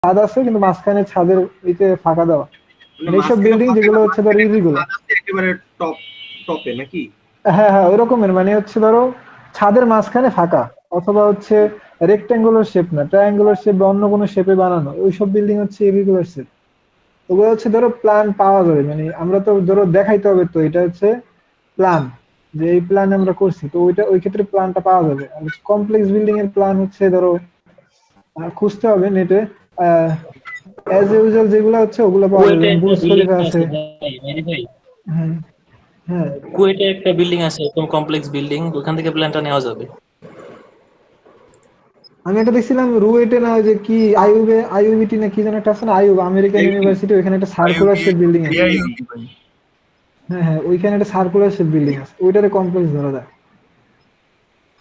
ছাদ আছে কিন্তু মাঝখানে ছাদের ইতে ফাঁকা দেওয়া। মানে মানে এইসব মাঝখানে বিল্ডিং ফাঁকা যেগুলো না, হচ্ছে ধরো মাঝখানে একটা ইরিগুলার। ছাদ আছে একেবারে টপ টপে নাকি? হ্যাঁ, হ্যাঁ, ওই রকমের মানে হচ্ছে ধরো ছাদের মাঝখানে ফাঁকা, অথবা হচ্ছে রেক্টেঙ্গুলার শেপ না, ট্রায়াঙ্গুলার শেপ বা অন্য কোনো শেপে বানানো ওইসব বিল্ডিং হচ্ছে ইরিগুলার শেপ। ওগুলো হচ্ছে ধরো প্ল্যান পাওয়া যাবে, মানে আমরা তো ধরো দেখাইতে হবে তো এটা হচ্ছে প্ল্যান, যে এই প্ল্যান আমরা করছি, তো ওইটা ওই ক্ষেত্রে প্ল্যানটা পাওয়া যাবে। আর কমপ্লেক্স বিল্ডিং এর প্ল্যান হচ্ছে ধরো খুঁজতে হবে নেটে। অ্যাজ ইউজুয়াল যেগুলো হচ্ছে ওগুলো পাওয়া যায়, কুয়েটে যেমন একটা বুর্জ বিল্ডিং খলিফা আছে। আছে ভাই, মেহেদী ভাই, হ্যাঁ, হ্যাঁ। কুয়েটে একটা বিল্ডিং আছে একদম কমপ্লেক্স বিল্ডিং, ওখান থেকে প্ল্যানটা নেওয়া যাবে। আমি একটা দেখছিলাম রুয়েটে, না ওই যে কি আইউবে আইউবিটি না কি যেন একটা আছে না, আইউব আমেরিকান আইইউবি ইউনিভার্সিটি, ওইখানে একটা সার্কুলার আইইউবি শেপ বিল্ডিং আছে। এআইইউবি ভাই। হ্যাঁ, হ্যাঁ, ওইখানে একটা সার্কুলার শেপ বিল্ডিং আছে, ওইটারে কমপ্লেক্স ধরা যায়।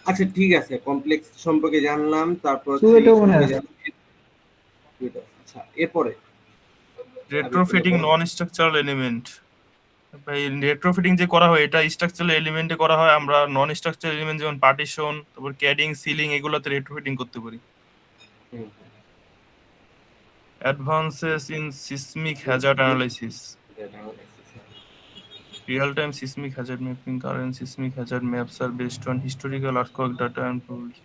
আচ্ছা ঠিক আছে, কমপ্লেক্স সম্পর্কে জানলাম, তারপর হচ্ছে এই চুয়েটেও মনে হয় সম্পর্কে আছে। জানলাম। আচ্ছা এরপরে আবির তুমি রেট্রোফিটিং বলো। Non structural element. ভাই রেট্রোফিটিং যে করা হয় এটা স্ট্রাকচারাল এলিমেন্টে করা হয়, আমরা নন স্ট্রাকচারাল এলিমেন্ট যেমন পার্টিশন, তারপর ক্যাডিং, সিলিং এগুলোতে রেট্রোফিটিং করতে পারি। Hmm, advances in seismic hazard analysis, real time seismic hazard mapping, current seismic hazard maps are based on historical earthquake data and probability.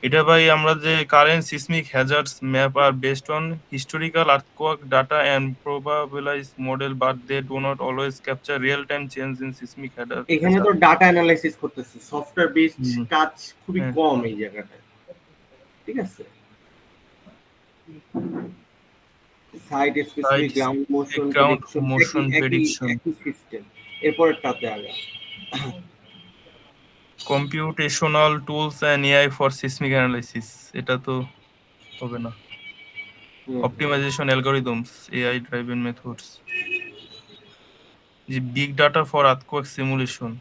এটা ভাই আমরা যে current seismic hazards map are based on historical earthquake data and probabilistic model, but they do not always capture real time change in seismic এখানে তো hazard. Data analysis করতেছে, software based হুম, কাজ খুবই হ্যাঁ। কম এই জায়গাটায়। ঠিক আছে, site specific site ground motion specific ground prediction, একই মোশন একই প্রেডিকশন, একই সিস্টেম। এরপরেরটাতে আগা computational tools and AI for seismic analysis, এটা তো হবে না। হুম হুম। Optimisation algorithms, AI driven methods, the big data for earthquake simulation.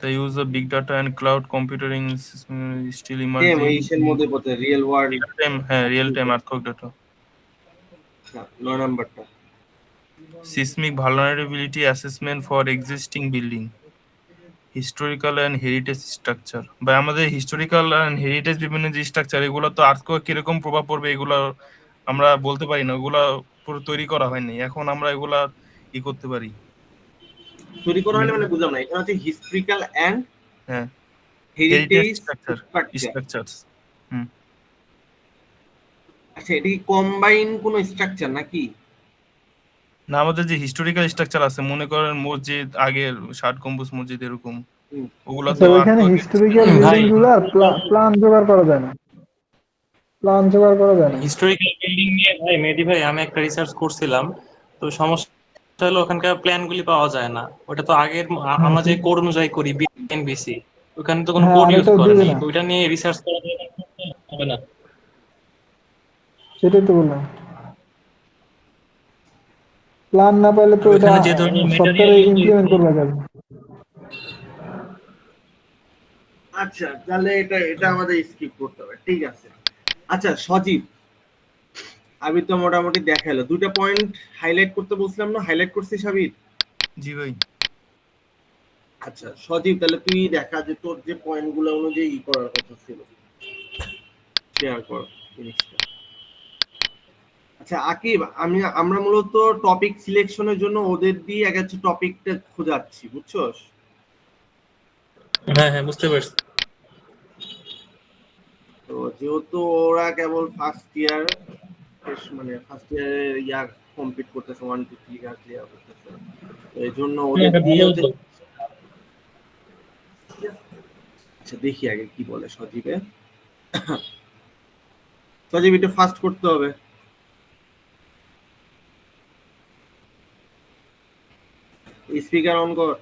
The use of big data and cloud computing is still same emerging ইসের in মধ্যে পড়তে real world. real time, হ্যাঁ, real time earthquake data. আচ্ছা 9 নাম্বারটা। Seismic vulnerability assessment for existing building, historical and heritage structure। বা আমাদের historical and heritage বিভিন্ন যে স্ট্রাকচার, এগুলো তো আর্থকোয়েক কিরকম প্রভাব পড়বে এগুলো আমরা বলতে পারি না, ওগুলো পুরো তৈরি করা হয়নি, এখন আমরা এগুলা ই করতে পারি। তৈরি করা হলে মানে বুঝলাম না, এটা হচ্ছে হিস্ট্রিক্যাল অ্যান্ড হ্যাঁ, heritage heritage structure, structure. Structures. হুম। আচ্ছা এটা কি কম্বাইন কোনো স্ট্রাকচার নাকি? না, আমাদের যে হিস্টোরিক্যাল স্ট্রাকচার আছে, মনে করেন মসজিদ, আগের ষাট গম্বুজ মসজিদ এরকম, হুম, ওগুলা আচ্ছা, তো ওইখানে আর্থকোয়েক। হিস্টোরিক্যাল ভাই বিল্ডিং গুলার প্ল্যান জোগাড় করা যায় না, প্ল্যান জোগাড় করা যায় না। হিস্টোরিক্যাল বিল্ডিং নিয়ে ভাই মেহেদী ভাই আমি একটা রিসার্চ করছিলাম, তো সমস্যা হলো ওখানকার প্ল্যান গুলি পাওয়া যায় না। ওটা তো আগের হ্যাঁ, আমরা যে কোড অনুযায়ী করি বিএনবিসি, ওখানে তো কোনো হ্যাঁ, কোড আর ইউজ এটাও করে দিবে নাই, না, তো ওইটা নিয়ে রিসার্চ করা হবে না। সেটাই তো বললাম। প্ল্যান না পাইলে আর তো এটা ওইখানে যে ধরনের ম্যাটেরিয়াল সফটওয়্যারে ইউজ ইমপ্লিমেন্ট হয়েছে, করবে যাবে। আচ্ছা তাহলে এটা এটা আমাদের স্কিপ করতে হবে, ঠিক আছে। আচ্ছা সজীব, আমি তো মোটামুটি দেখালো দুইটা পয়েন্ট হাইলাইট করতে বলছিলাম না, হাইলাইট করছিস আবির? জি ভাই। আচ্ছা সজীব, তাহলে তুই দেখা যে তোর যে পয়েন্ট গুলো অনুযায়ী ই করার কথা ছিল, শেয়ার কর জিনিসটা। আচ্ছা আকিব, আমরা মূলত টপিক সিলেকশনের জন্য ওদের দিয়ে এক একটা টপিকটা খোঁজাচ্ছি, বুঝছস? হ্যাঁ হ্যাঁ বুঝতে পারছি। তো যেহেতু ওরা কেবল ফার্স্ট ইয়ার, মানে ফার্স্ট ইয়ারের ইয়া কমপ্লিট করতেছে, 1 2 3 ক্লিয়ার করতেছে, তো এই জন্য হ্যাঁ, ওদের এটা দিয়ে ভালো হচ্ছে। হতো। আচ্ছা দেখি আগে কি বলে সজীবে। সজীব একটু ফাস্ট করতে হবে। স্পিকার অন কর।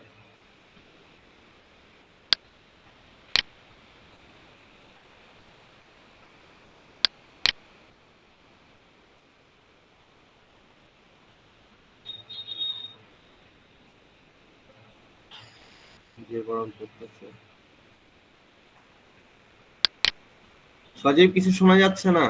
যে গরম পড়তেছে, সজীব কিছু শোনা যাচ্ছে না।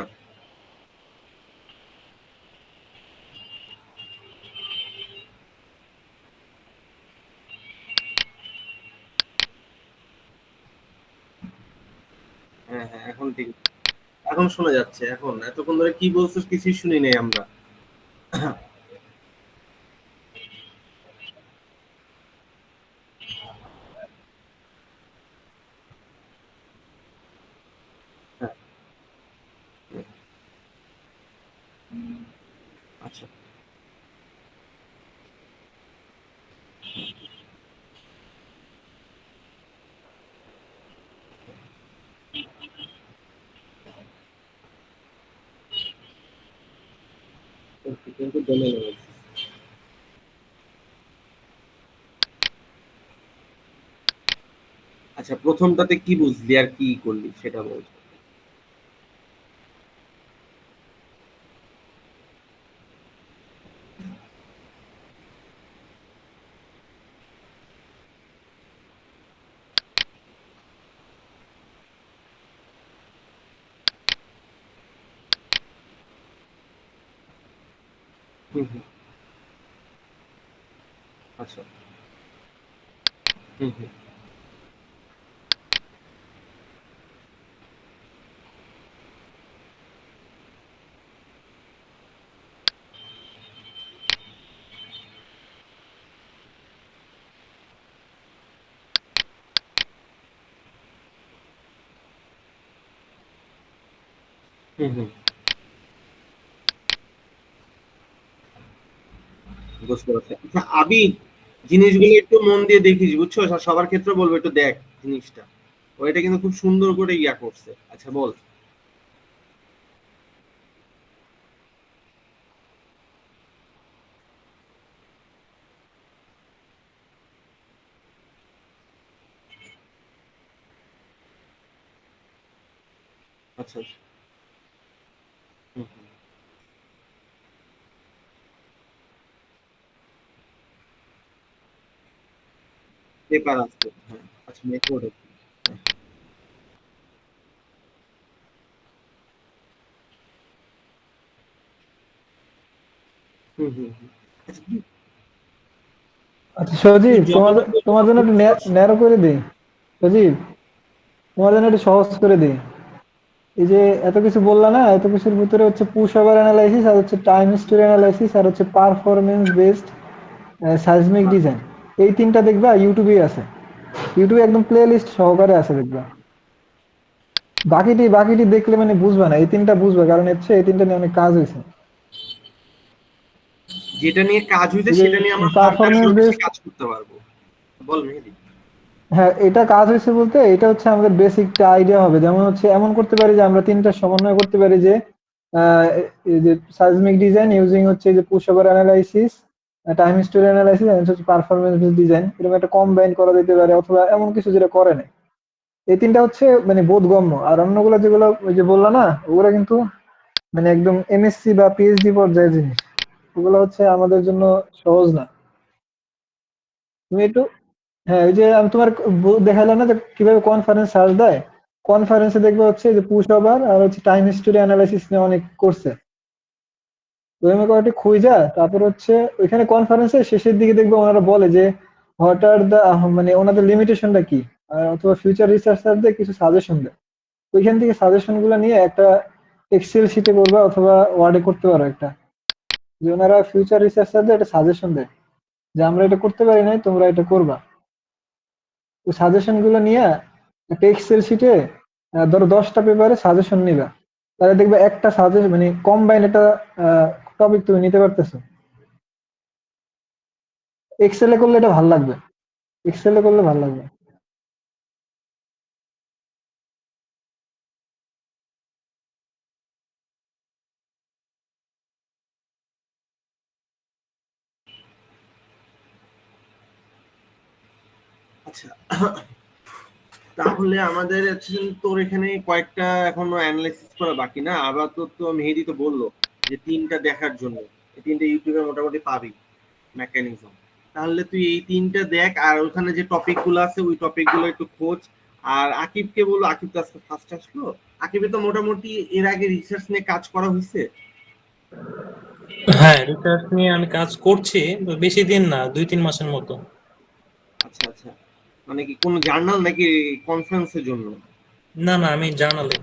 হ্যাঁ হ্যাঁ এখন ঠিক। এখন শোনা যাচ্ছে। এখন এতক্ষণ ধরে কি বলছিস কিছুই শুনি নাই আমরা। হ্যাঁ, আচ্ছা। কিন্তু domain analysis। আচ্ছা, প্রথমটাতে কি বুঝলি আর কি করলি সেটা বল। হুম, হুম। আচ্ছা। হুম, হুম। হুম, হুম। বুঝতে পারছি। আচ্ছা আবির, জিনিসগুলো একটু মন দিয়ে দেখিস বুঝছো, সবার ক্ষেত্রে বলবো একটু দেখ জিনিসটা। ও এটা কিন্তু খুব সুন্দর করে ইয়া করছে। আচ্ছা বল। আচ্ছা, আচ্ছা। হুম, হুম। পেপার আসছে, হ্যাঁ। আচ্ছা, মেথড। হুম, হুম, হুম। আচ্ছা, আচ্ছা তুই সজীব, তোমার যতটুকু তোমার জন্য একটু বুঝছস। ন্যারো করে দিই। সজীব, তোমার জন্য একটু সহজ করে দিই। এই যে এত কিছু বললা না, এত কিছুর ভিতরে হচ্ছে পুশ ওভার অ্যানালাইসিস, আর হচ্ছে টাইম স্টোরি অ্যানালাইসিস, আর হচ্ছে পারফরমেন্স বেসড সাইজমিক ডিজাইন। এই তিনটা দেখবা ইউটিউবেই আছে। ইউটিউবে একদম প্লে লিস্ট সহকারে আছে দেখবা। বাকিটি বাকিটি দেখলে মানে বুঝবা না, এই তিনটা বুঝবা, কারণ হচ্ছে এই তিনটা নিয়ে অনেক কাজ হয়েছে। যেটা নিয়ে কাজ হইছে এই যে সেটা নিয়ে আমরা দরকার পারফরমেন্স আরো বেশি বেসড, কাজ করতে পারবো। বল মেহেদী। হ্যাঁ এটা কাজ হয়েছে বলতে এটা হচ্ছে আমাদের বেসিকটা আইডিয়া হবে। যেমন হচ্ছে এমন করতে পারি যে আমরা তিনটা সমন্বয় করতে পারি যে আহ, এই যে সাইজমিক ডিজাইন ইউজিং হচ্ছে যে push over analysis, time story analysis, হচ্ছে পারফরমেন্স ডিজাইন, এরকম একটা কম্বাইন করা যেতে পারে, অথবা এমন কিছু যেটা করে না। এই তিনটা হচ্ছে মানে বোধগম্য। আর অন্যগুলো যেগুলো ওই যে বললা না, ওগুলো কিন্তু মানে একদম এমএসসি বা পিএইচডি পর্যায়ের জিনিস। ওগুলো হচ্ছে আমাদের জন্য সহজ না। তুমি একটু, হ্যাঁ ওই যে আমি তোমার দেখালাম না যে কিভাবে কনফারেন্স সার্চ দেয়। কনফারেন্সে দেখবে হচ্ছে যে পুশ ওভার আর হচ্ছে টাইম স্টোরি অ্যানালাইসিস নিয়ে অনেক করছে। তো আমি কয়েকটি খুঁজা, তারপর হচ্ছে ওইখানে কনফারেন্সের শেষের দিকে দেখবে ওনারা বলে যে হোয়াট আর দা, মানে ওনাদের লিমিটেশনটা কি, অথবা ফিউচার রিসার্চারদের কিছু সাজেশন দেয়। ওইখান থেকে সাজেশন গুলো নিয়ে একটা এক্সেল শিটে করবা অথবা ওয়ার্ডে করতে পারো একটা, যে ওনারা ফিউচার রিসার্চারদের একটা সাজেশন দেয় যে আমরা এটা করতে পারি নাই, তোমরা এটা করবা। ওই সাজেশন গুলো নিয়ে একটা এক্সেল শিটে ধরো 10টা পেপারে সাজেশন নিবা, তাহলে দেখবে একটা সাজেশন মানে কম্বাইন একটা টপিক তুমি নিতে পারতেছো। এক্সেলে করলে এটা ভালো লাগবে, এক্সেলে করলে ভালো লাগবে। আচ্ছা, তাহলে আমাদের হচ্ছে তোর এখানে কয়েকটা এখনো অ্যানালাইসিস করা বাকি না? আবার তো মেহেদী তো বললো যে তিনটা দেখার জন্য। এই তিনটা ইউটিউবে মোটামুটি পাবি মেকানিজম। তাহলে তুই এই তিনটা দেখ, আর ওখানে যে টপিক গুলো আছে ওই টপিক গুলো একটু খোঁজ। আর আকিবকে বললো, আকিব তো আজকে ফার্স্ট আসলো। আকিবে তো মোটামুটি এর আগে রিসার্চ নিয়ে কাজ করা হয়েছে। হ্যাঁ, রিসার্চ নিয়ে আমি কাজ করছি, তো বেশি দিন না, 2-3 মাসের মতো। আচ্ছা, আচ্ছা। মানে কি কোনো জার্নাল নাকি কনফারেন্সের জন্য? না না, আমি জার্নালে।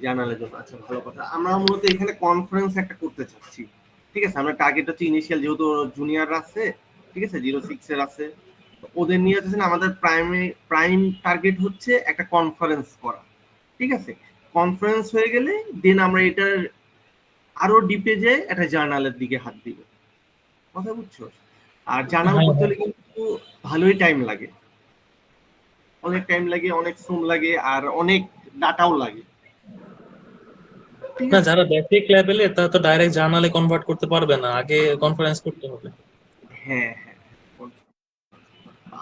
জার্নালের জন্য। আচ্ছা, ভালো কথা। আমরা মূলত এখানে কনফারেন্স একটা করতে চাচ্ছি। ঠিক আছে, আমরা টার্গেট হচ্ছে ইনিশিয়াল, যেহেতু জুনিয়র আছে, ঠিক আছে, 06 এর আছে, তো ওদের নিয়ে হচ্ছে না, আমাদের প্রাইম টার্গেট হচ্ছে একটা কনফারেন্স করা। ঠিক আছে, কনফারেন্স হয়ে গেলে দেন আমরা এটার আরো ডিপে যে একটা জার্নালের দিকে হাত দিব। কথা বুঝছো? আর জার্নাল হ্যাঁ করতে হ্যাঁ। হলে কিন্তু ভালোই টাইম লাগে, অনেক টাইম লাগে, অনেক শ্রম লাগে, আর অনেক ডাটাও লাগে। ঠিক না, আছে। যারা বেসিক লেভেলে তারা তো ডাইরেক্ট জার্নালে কনভার্ট করতে পারবে না, আগে কনফারেন্স করতে হবে। হ্যাঁ, হ্যাঁ।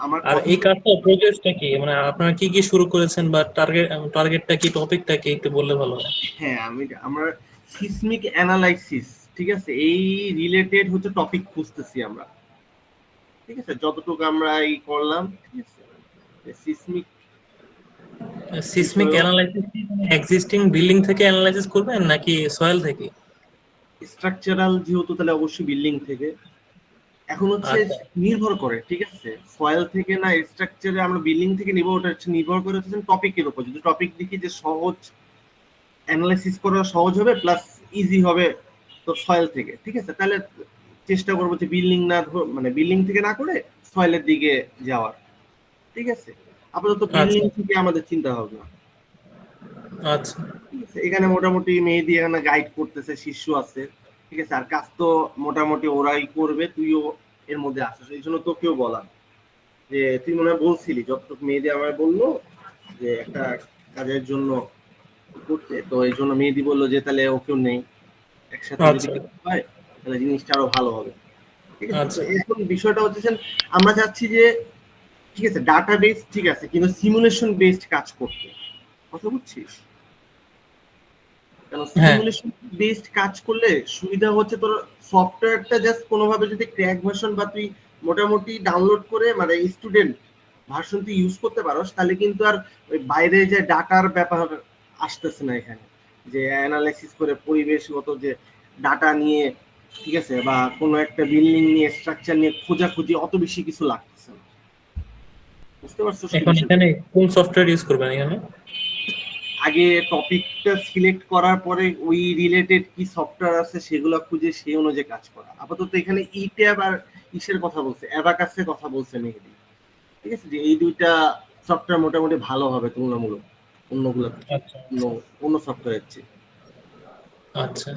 আমার আর কথা এই কাজটা প্রজেক্টটা কি, মানে আপনারা কি কি শুরু করেছেন, বা টার্গেটটা কি, টপিকটা কি একটু বললে ভালো হয়। হ্যাঁ, আমরা সিসমিক অ্যানালাইসিস, ঠিক আছে, এই রিলেটেড হচ্ছে টপিক খুঁজতেছি আমরা। ঠিক আছে, যতটুকু আমরা এই করলাম, ঠিক আছে, সিসমিক সিসমিক বিষয়ক অ্যানালাইসিস এক্সিস্টিং বিল্ডিং থেকে অ্যানালাইসিস করবেন নাকি সয়েল থেকে? স্ট্রাকচারাল, যেহেতু তাহলে অবশ্যই বিল্ডিং থেকে। এখন হচ্ছে আচ্ছা নির্ভর করে, ঠিক আছে, সয়েল থেকে না স্ট্রাকচারে আমরা বিল্ডিং থেকে নিব, ওটা হচ্ছে নির্ভর করে হচ্ছে টপিকের উপর। যদি টপিক দেখি যে সহজ, অ্যানালাইসিস করা সহজ হবে প্লাস ইজি হবে, তো সয়েল থেকে, ঠিক আছে, তাহলে চেষ্টা করবো যে বিল্ডিং না মানে বিল্ডিং থেকে না করে সয়েলের দিকে যাওয়ার। ঠিক আছে, আপাতত আচ্ছা বিল্ডিং থেকে আমাদের চিন্তা ভাবনা। আচ্ছা ঠিক আছে, এখানে মোটামুটি মেহেদী এখানে গাইড করতেছে, শিষ্য আছে। ঠিক আছে, আর কাজ তো মোটামুটি ওরাই করবে, তুইও এর মধ্যে আসিস, এই জন্য তোকেও বলা যে তুই মনে হয় বলছিলি, যতটুকু মেহেদী আমার বললো যে একটা কাজের জন্য করতে, তো এই জন্য মেহেদী বললো যে তাহলে ওকেও নেই, একসাথে যদি আচ্ছা কিছু হয় তাহলে জিনিসটা আরো ভালো হবে। ঠিক আছে, তো আচ্ছা। এখন বিষয়টা হচ্ছে যে আমরা চাচ্ছি যে, ঠিক আছে, ডাটা বেস ঠিক আছে, কিন্তু সিমুলেশন বেসড কাজ করতে। কথা বুঝছিস? কারণ হ্যাঁ সিমুলেশন বেসড কাজ করলে সুবিধা হচ্ছে তোর সফটওয়্যারটা জাস্ট কোনোভাবে যদি ক্র্যাক ভার্সন বা তুই মোটামুটি ডাউনলোড করে মানে স্টুডেন্ট ভার্সন তুই ইউজ করতে পারোস, তাহলে কিন্তু আর ওই বাইরে যে ডাটার ব্যাপার আসতেছে না এখানে, যে অ্যানালাইসিস করে পরিবেশগত যে ডাটা নিয়ে, ঠিক আছে, বা কোনো একটা বিল্ডিং নিয়ে স্ট্রাকচার নিয়ে খোঁজাখুঁজি অত বেশি কিছু লাগতেছে না। বুঝতে পারছো কি এখন বিষয়টা? এখানে কোন সফটওয়্যার ইউজ করবেন এখানে? আগে টপিকটা সিলেক্ট করার পরে ওই রিলেটেড কি সফটওয়্যার আছে সেগুলো খুঁজে সেই অনুযায়ী কাজ করা। আপাতত এখানে ই ট্যাব আর ইসের কথা বলছে, অ্যাবাকাসের কথা বলছে মেহেদি। ঠিক আছে, যে এই দুইটা সফটওয়্যার মোটামুটি ভালো হবে তুলনামূলক অন্যগুলো থেকে, আচ্ছা অন্য আচ্ছা অন্য সফটওয়্যারের চেয়ে। আচ্ছা।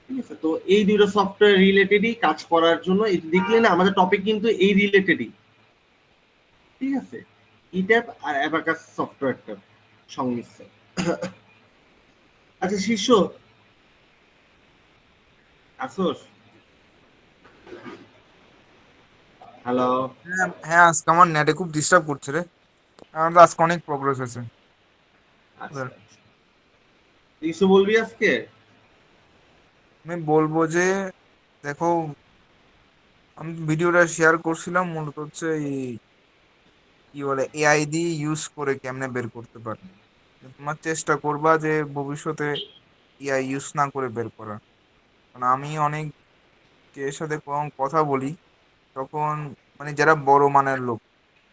ঠিক আছে, তো এই দুইটা সফটওয়্যার রিলেটেডই কাজ করার জন্য, এই দেখলে না আমাদের টপিক কিন্তু এই রিলেটেডই। ঠিক আছে, ই ট্যাব আর অ্যাবাকাস সফটওয়্যারটা সংমিশ্রণ। আচ্ছা শিষ্য, আসোস? হ্যালো। হ্যাঁ হ্যাঁ, আজকে আমার নেটে খুব ডিস্টার্ব করছে রে। আমার তো আজকে অনেক প্রোগ্রেস হয়েছে। আচ্ছা আচ্ছা, কিছু বলবি আজকে? আমি বলবো যে দেখো, আমি ভিডিওটা শেয়ার করছিলাম মূলত হচ্ছে এই কি বলে এআই দিয়ে ইউজ করে কেমনে বের করতে পারে। তোমার চেষ্টা করবা যে ভবিষ্যতে এআই ইউজ না করে বের করা। কারণ আমি অনেক এর সাথে কথা বলি, তখন মানে যারা বড় মানের লোক,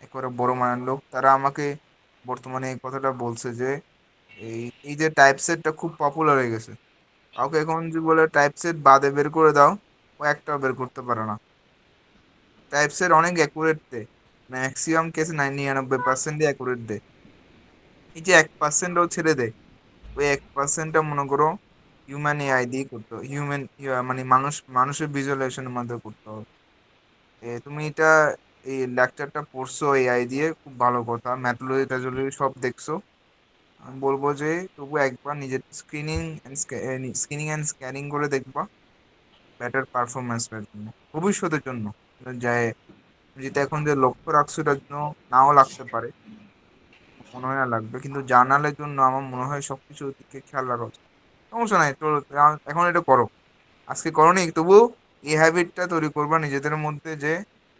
একেবারে বড় মানের লোক, তারা আমাকে বর্তমানে এই কথাটা বলছে যে এই এই যে টাইপ সেটটা খুব পপুলার হয়ে গেছে। কাউকে এখন যদি বলে টাইপ সেট বাদে বের করে দাও, ও একটাও বের করতে পারে না। টাইপ সেট অনেক অ্যাকুরেট দেয়, ম্যাক্সিমাম কেসে 99% অ্যাকুরেট দেয়। এই যে 1%ও ছেড়ে দেয়, ওই 1%টা মনে করো হিউম্যান এআই দিয়ে করতে হবে, হিউম্যান মানে মানুষের ভিজুয়ালাইজেশনের মাধ্যমে করতে হবে। তুমি এটা এই লেকচারটা পড়ছো এআই দিয়ে, খুব ভালো কথা, ম্যাথোলজি ট্যাথোলজি সব দেখছো। আমি বলবো যে তবু একবার নিজের স্ক্রিনিং অ্যান্ড স্ক্যানিং করে দেখবা, বেটার পারফরমেন্স এর জন্য, ভবিষ্যতের জন্য। যায় যেটা এখন যে লক্ষ্য রাখছো এটার জন্য নাও লাগতে পারে, মনে হয় না লাগবে, কিন্তু জার্নালের জন্য আমার মনে হয় সবকিছু দিকে খেয়াল রাখা উচিত। সমস্যা নাই তো, এখন এটা করো, আজকে করোনি তবু এই হ্যাবিটটা তৈরি করবা নিজেদের মধ্যে, যে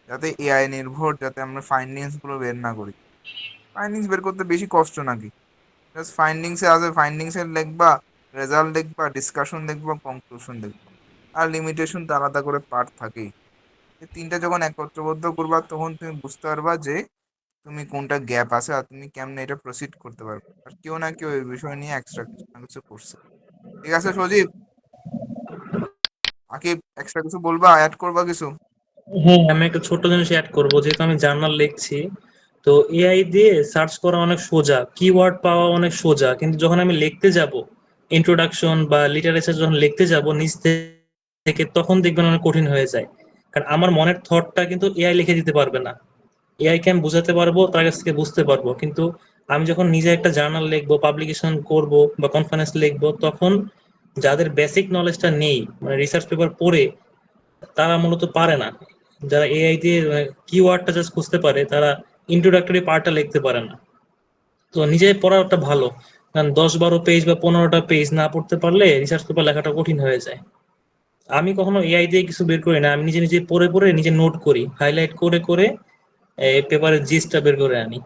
যাতে এআই নির্ভর, যাতে আমরা ফাইন্ডিংস গুলো বের না করি। ফাইন্ডিংস বের করতে বেশি কষ্ট নাকি? জাস্ট ফাইন্ডিংস এ আছে, ফাইন্ডিংস এর লিখবা, রেজাল্ট দেখবা, ডিসকাশন দেখবা, কনক্লুশন দেখবা। আর লিমিটেশন তো আলাদা করে পার্ট থাকেই। এই তিনটা যখন একত্রবদ্ধ করবা তখন তুমি বুঝতে পারবা যে তুমি কোনটা গ্যাপ আছে আর তুমি কেমনে এটা প্রসিড করতে পারবে। আর কেউ না কেউ এই বিষয় নিয়ে এক্সট্রা কিছু না কিছু করছে। ঠিক আছে সজীব, আকিব, এক্সট্রা কিছু বলবা, অ্যাড করবা কিছু? হ্যাঁ, আমি একটা ছোট্ট জিনিস অ্যাড করবো, যেহেতু আমি জার্নাল লিখছি, তো এআই দিয়ে সার্চ করা অনেক সোজা, কিওয়ার্ড পাওয়া অনেক সোজা, কিন্তু যখন আমি লিখতে যাব ইন্ট্রোডাকশন বা লিটারেচার, যখন লিখতে যাব নিজ থেকে, তখন দেখবেন অনেক কঠিন হয়ে যায়। কারণ আমার মনের থটটা কিন্তু এআই লিখে দিতে পারবে না। এআই কে আমি বুঝাতে পারবো, তার কাছ থেকে বুঝতে পারবো, কিন্তু আমি যখন নিজে একটা জার্নাল লিখবো, পাবলিকেশন করব বা কনফারেন্স লিখবো, তখন যাদের বেসিক নলেজটা নেই, মানে রিসার্চ পেপার পড়ে তারা মূলত পারে না। যারা এআই দিয়ে কিওয়ার্ডটা জাস্ট খুঁজতে পারে, তারা ইন্ট্রোডাক্টরি পার্টটা লিখতে পারে না। তো নিজে পড়াটা ভালো, কারণ 10-12 পেজ বা 15টা পেজ না পড়তে পারলে রিসার্চ পেপার লেখাটা কঠিন হয়ে যায়। আমি কখনো এআই দিয়ে কিছু বের করি না, আমি নিজে নিজে পড়ে পড়ে নিজে নোট করি, হাইলাইট করে করে এই পেপারের জিসটা বের করে আনি।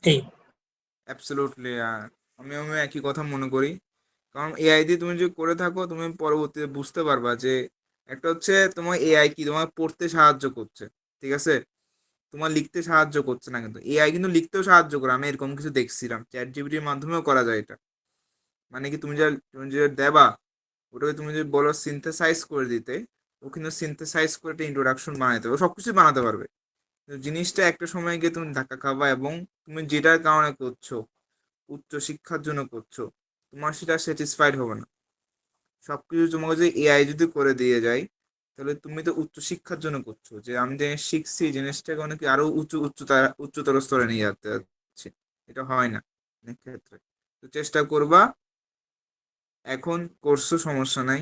এই অ্যাবসলিউটলি, আমি একই কথা মনে করি। কারণ এআই দিয়ে তুমি যদি করে থাকো, তুমি পরবর্তীতে বুঝতে পারবা যে একটা হচ্ছে তোমার এআই কি তোমার পড়তে সাহায্য করছে, ঠিক আছে, তোমার লিখতে সাহায্য করছে না। কিন্তু এআই কিন্তু লিখতেও সাহায্য করে, আমি এরকম কিছু দেখছিলাম, চ্যাট জিপিটির মাধ্যমেও করা যায় এটা। মানে কি তুমি যে দেবা, ওটাকে তুমি যদি বলো সিনথেসাইজ করে দিতে, ও কিন্তু সিনথেসাইজ করে একটা ইন্ট্রোডাকশন বানাতে পারবে, সবকিছু বানাতে পারবে। কিন্তু জিনিসটা একটা সময় গিয়ে তুমি ধাক্কা খাবা, এবং তুমি যেটার কারণে করছো, উচ্চ শিক্ষার জন্য করছো, তোমার সেটা স্যাটিসফাইড হবে না। সবকিছু তোমাকে যদি এআই যদি করে দিয়ে যায়, তাহলে তুমি তো উচ্চ শিক্ষার জন্য করছো, যে আমি জিনিস শিখছি, জিনিসটাকে অনেক আরো উচ্চতর স্তরে নিয়ে যেতে যাচ্ছি। এটা হয় না অনেক ক্ষেত্রে। তো চেষ্টা করবা, এখন করছো সমস্যা নাই,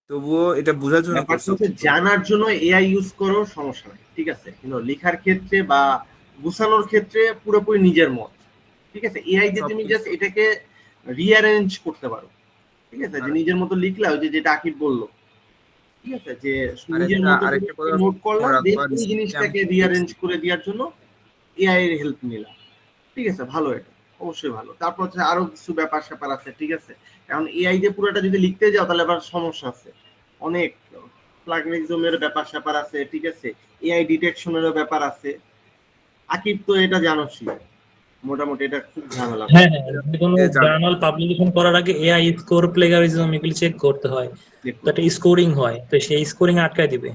তবুও এটা বোঝার জন্য ব্যাপারটা করছো। হচ্ছে জানার জন্য এআই ইউজ করো, সমস্যা নাই, ঠিক আছে, কিন্তু লেখার ক্ষেত্রে বা গুছানোর ক্ষেত্রে পুরোপুরি নিজের মত। ঠিক আছে, এআই দিয়ে তুমি জাস্ট সবকিছু। এটাকে রিঅ্যারেঞ্জ করতে পারো। ঠিক আছে, যে আর নিজের মতো লিখলা, ওই যে যেটা আকিব বললো, ঠিক আছে, যে নিজের আরেকটা মতো করে আরেকটা কথা নোট করলা, মনে দেন রাখবা, ওই রিসেন্টলি আমি জিনিসটাকে কি রিঅ্যারেঞ্জ দেখছি। করে দেওয়ার জন্য এআই এর হেল্প নিলাম। ঠিক আছে, ভালো, এটা অবশ্যই ভালো। তারপর হচ্ছে আরো কিছু ব্যাপার স্যাপার আছে, ঠিক আছে, এখন এআই দিয়ে পুরোটা যদি লিখতে যাও তাহলে আবার সমস্যা আছে অনেক, প্লাগরিজমের ব্যাপার স্যাপার আছে, ঠিক আছে, এআই ডিটেকশনেরও ব্যাপার আছে। আকিব তো এটা জানোসই, মোটামুটি এটা খুব ঝামেলা করে। হ্যাঁ, হ্যাঁ, যে কোনো এ জানো, জার্নাল পাবলিকেশন করার আগে এআই স্কোর, প্লেগারিজম এগুলি চেক করতে হয়, চেক তো একটা করতে হবে। স্কোরিং হয়, তো সেই স্কোরিং আটকায় দিবে।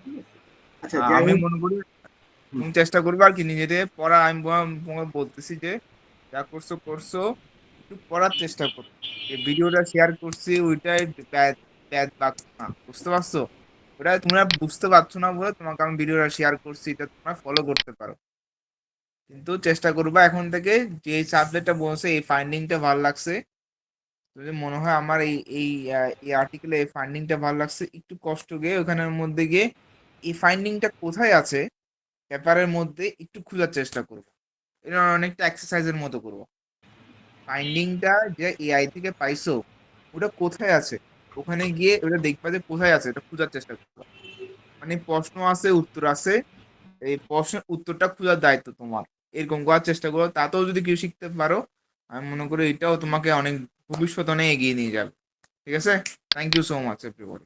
ঠিক আছে? আচ্ছা, যাই আমি হোক। মনে করি হুম, তুমি চেষ্টা করবে আর কি নিজেদের পড়া। আমি তোমাকে বলতেছি যে যা করছো করছো, একটু পড়ার চেষ্টা করো। যে ভিডিওটা শেয়ার করছি ওইটাই প্যাদ প্যাদ বাক্স না, বুঝতে পারছো? ওটা তোমরা বুঝতে পারছো না বলে তোমাকে আমি ভিডিওটা শেয়ার করছি, এটা তোমরা ফলো করতে পারো। কিন্তু চেষ্টা করবা এখন থেকে, যে এই সাবজেক্টটা বলছে এই ফাইন্ডিংটা ভালো লাগছে, যদি মনে হয় আমার এই এই এই আর্টিকেলে এই ফাইন্ডিংটা ভালো লাগছে, একটু কষ্ট গিয়ে ওখানের মধ্যে গিয়ে এই ফাইন্ডিংটা কোথায় আছে পেপারের মধ্যে একটু খোঁজার চেষ্টা করবো। এটা অনেকটা এক্সারসাইজের মতো করবো। ফাইন্ডিংটা যে এআই থেকে পাইছো, ওটা কোথায় আছে, ওখানে গিয়ে ওটা দেখবা যে কোথায় আছে, এটা খোঁজার চেষ্টা করবা। মানে প্রশ্ন আছে, উত্তর আছে, এই প্রশ্নের উত্তরটা খোঁজার দায়িত্ব তোমার। এরকম করার চেষ্টা করো, তাতেও যদি কেউ শিখতে পারো, আমি মনে করি এটাও তোমাকে অনেক ভবিষ্যৎ অনেক এগিয়ে নিয়ে যাবে। ঠিক আছে, thank you so much everybody.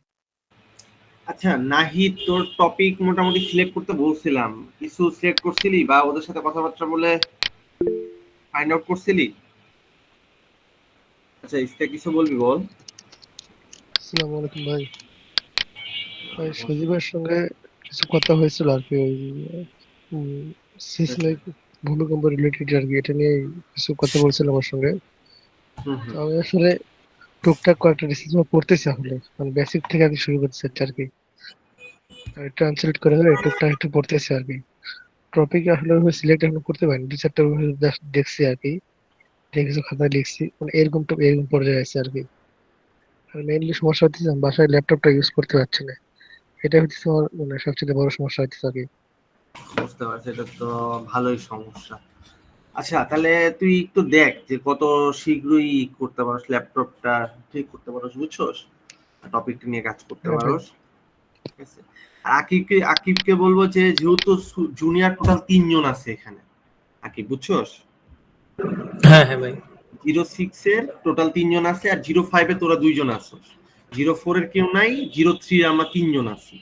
আচ্ছা নাহিদ, তোর টপিক মোটামুটি সিলেক্ট করতে বলছিলাম, কিছু সিলেক্ট করছিলি বা ওদের সাথে কথাবার্তা বলে ফাইন্ড আউট করছিলি? আচ্ছা, ইসকা কিছু বলবি বল। আসসালামু আলাইকুম ভাই। ভাই সজীবের সঙ্গে কিছু কথা হয়েছিল আর কি, ওই আচ্ছা। সিসমিক ভূমিকম্প রিলেটেড আর কি, এটা নিয়ে কিছু কথা বলছিল আমার সঙ্গে। হুম তো হুম। আমি আসলে টুকটাক কয়েকটা ডিসিশন পড়তেছি আসলে, মানে বেসিক থেকে আর কি শুরু করতেছি আর কি, ট্রান্সলেট করে ধরে টুকটাক একটু পড়তেছি আর কি। টপিক আসলে সিলেক্ট এখন করতে পারিনি, দু চারটা just দেখছি আর কি, দেখে কিছু খাতায় লিখছি, মানে এরকম এরকম পর্যায়ে আছে আর কি। আর মেইনলি সমস্যা হচ্ছে আমি বাসায় ল্যাপটপটা ইউজ করতে পারছি না, এটা হচ্ছে আমার মানে সবচেয়ে বড় সমস্যা হচ্ছে আর কি। বুঝতে পারছি, এটা তো ভালোই সমস্যা। আচ্ছা, তাহলে তুই একটু দেখ যে কত শীঘ্রই করতে পারোস, ল্যাপটপটা ঠিক করতে পারোস, বুঝছস, টপিকটা নিয়ে কাজ করতে হ্যাঁ ভাই। পারোস। ঠিক আছে, আর আকিবকে বলবো যে যেহেতু জুনিয়র টোটাল 3 জন আছে এখানে, আকিব বুঝছস, হ্যাঁ, হ্যাঁ ভাই। 06 এর টোটাল 3 জন আছে, আর 05 এ তোরা 2 জন আছিস। 04 এর কেউ নাই, 03 আমরা 3 জন আছি।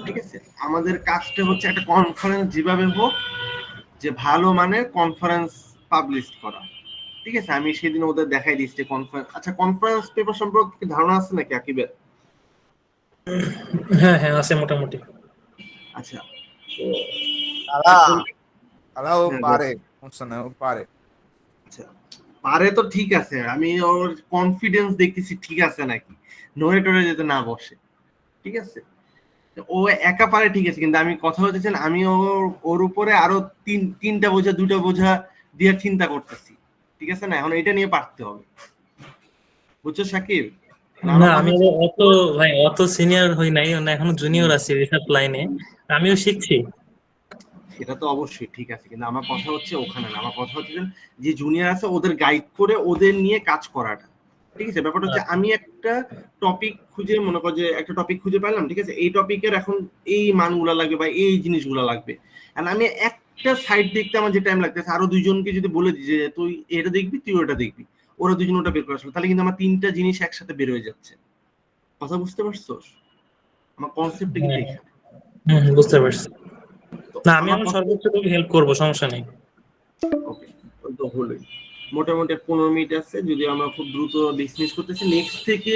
ঠিক আছে, আমাদের কাজটা হচ্ছে একটা কনফারেন্স যেভাবে হোক, যে ভালো মানের কনফারেন্স পাবলিশ করা। ঠিক আছে, আমি সেদিন ওদের দেখাই দিচ্ছি কনফারেন্স। আচ্ছা, কনফারেন্স পেপার সম্পর্কে কি ধারণা আছে নাকি আকিবের? হ্যাঁ হ্যাঁ আছে মোটামুটি। আচ্ছা, তো তারা এখন তারা ও হ্যাঁ, পারে, সমস্যা নাই, ও পারে। আচ্ছা, পারে তো ঠিক আছে, আমি ওর কনফিডেন্স দেখতেছি ঠিক আছে নাকি, নড়ে টরে যেতে না বসে। ঠিক আছে, ও একা পারে ঠিক আছে, কিন্তু আমি কথা বলতেছেন আমি ওর উপরে আরো তিনটা বোঝা, দুটো বোঝা দিয়ে চিন্তা করতেছি। ঠিক আছে না, এখন এটা নিয়ে পারতে হবে, বুঝছো সাকিব? না আমার কথা আমি হচ্ছে অত ভাই অত সিনিয়র হই নাই, মানে এখনো জুনিয়র আছি রিসার্চ লাইনে, আমিও শিখছি। সেটা তো অবশ্যই ঠিক আছে, কিন্তু আমার কথা হচ্ছে ওখানে না, আমার কথা হচ্ছে যে জুনিয়র আছে ওদের গাইড করে ওদের নিয়ে কাজ করাটা। ঠিক আছে, ব্যাপারটা হচ্ছে আমি একটা টপিক খুঁজে, মনে কর যে একটা টপিক খুঁজে পেলাম, ঠিক আছে, এই টপিকের এখন এই মানগুলা লাগবে বা এই জিনিসগুলো লাগবে, আর আমি একটা সাইড দেখতে আমার যে টাইম লাগতেছে, আরো দুইজনকে যদি বলে দিই যে তুই এটা দেখবি, তুই ওটা দেখবি, ওরা দুজন ওটা বের করে আসলো, তাহলে কিন্তু আমার তিনটা জিনিস একসাথে বের হয়ে যাচ্ছে। কথা বুঝতে পারছো? আমার কনসেপ্টটা কিন্তু হ্যাঁ এখানে। বুঝতে পারছি। তো না আমি আমার আমার কথা, সর্বোচ্চ হেল্প করবো, সমস্যা নেই। ওকে, তো হলোই। মোটামুটি 15 মিনিট আছে, যদি আমরা খুব দ্রুত ডিসমিস করতেছি, নেক্সট থেকে